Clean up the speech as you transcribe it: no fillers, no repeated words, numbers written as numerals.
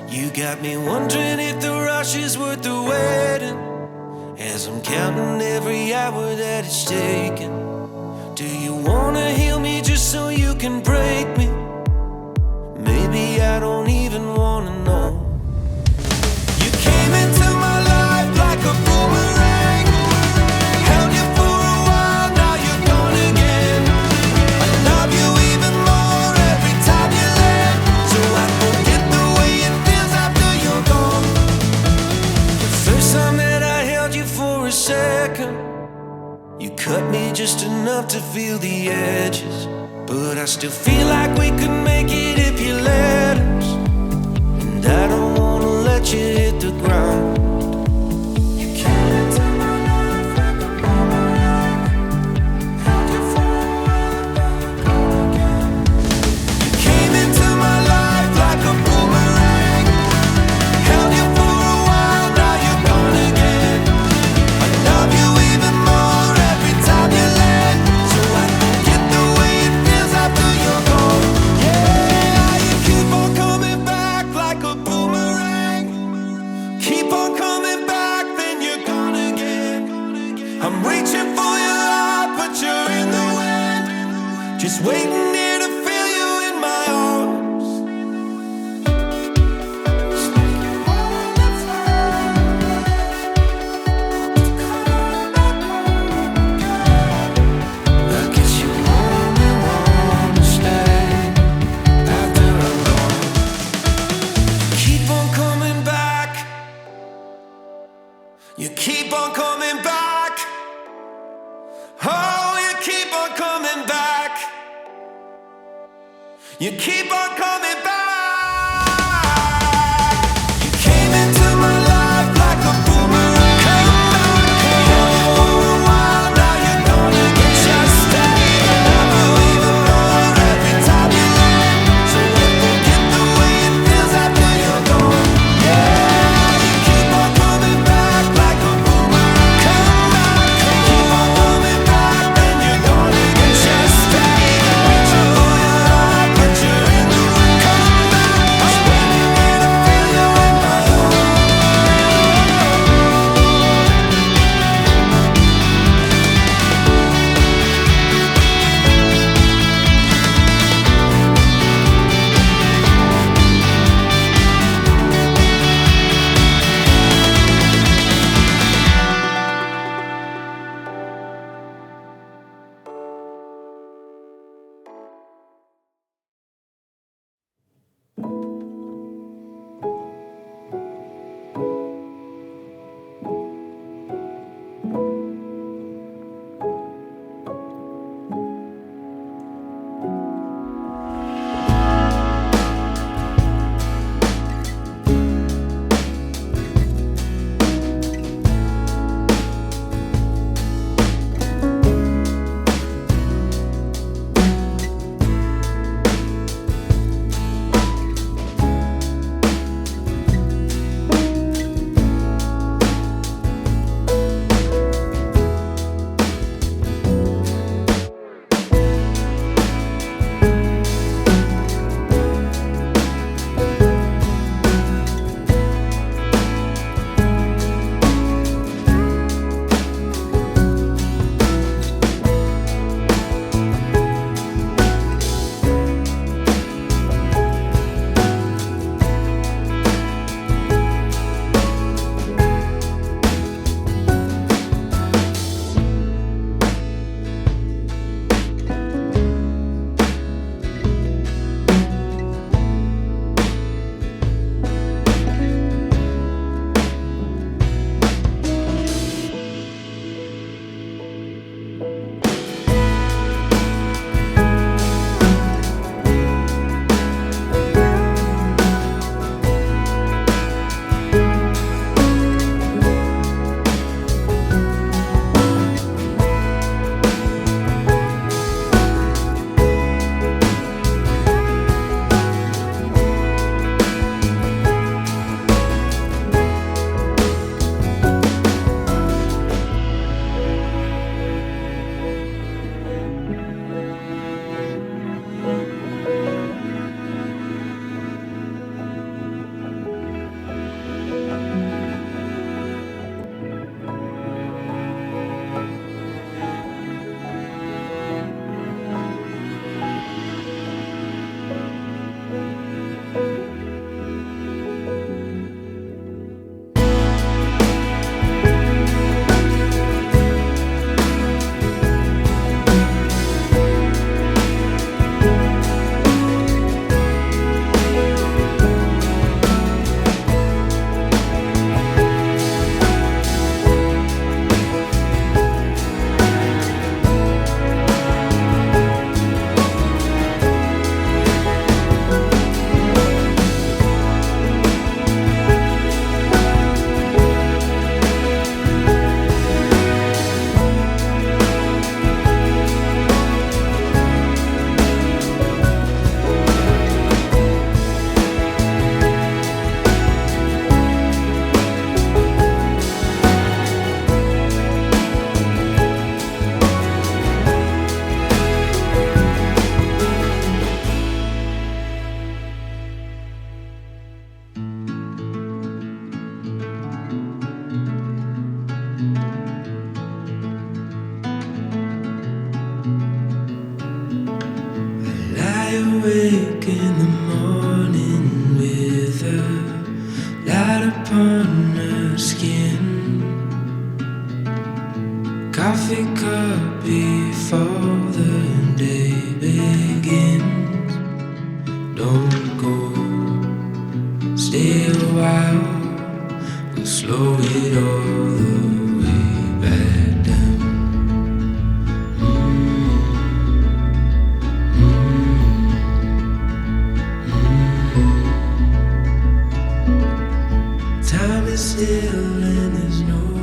You got me wondering if the rush is worth the waiting, as I'm counting every hour that it's taken. Do you wanna heal me just so you can break me? Maybe I don't even wanna know. You came into my life like a boomerang, held you for a while, now you're gone again. I love you even more every time you land, so I forget the way it feels after you're gone. The first time that I held you for a second, you cut me just enough to feel the edges, but I still feel like we could make it if you let us. And I don't wanna let you hit the ground. You came into my life like a boomerang, held you for a while, now you're gone again. You came into my life like a boomerang, held you for a while, now you're gone again. I love you even more every time you land, so I forget the way it feels after you're gone. Yeah, you keep on coming back like a boomerang, keep on coming back, then you're gone again. I'm reaching for your heart, but you're in the wind, just waiting here to feel you in my arms. It's like you wanna fly, come back home again. I guess you only wanna stay after I'm gone. Keep on coming back, you keep on coming back. Oh, you keep on coming back, you keep on coming back. You came into my life like a boomerang, held you for a while, now you're gone again. Just stay, love you even more every time you land, so I forget the way it feels after you're gone. Yeah, you keep on coming back like a boomerang, keep on coming back, then you're gone again. Just stay, reaching for your heart, but you're in the way. light upon her skin. Coffee cup before the day begins. Don't go, stay a while. We'll slow it all the way back down. Time is still and there's no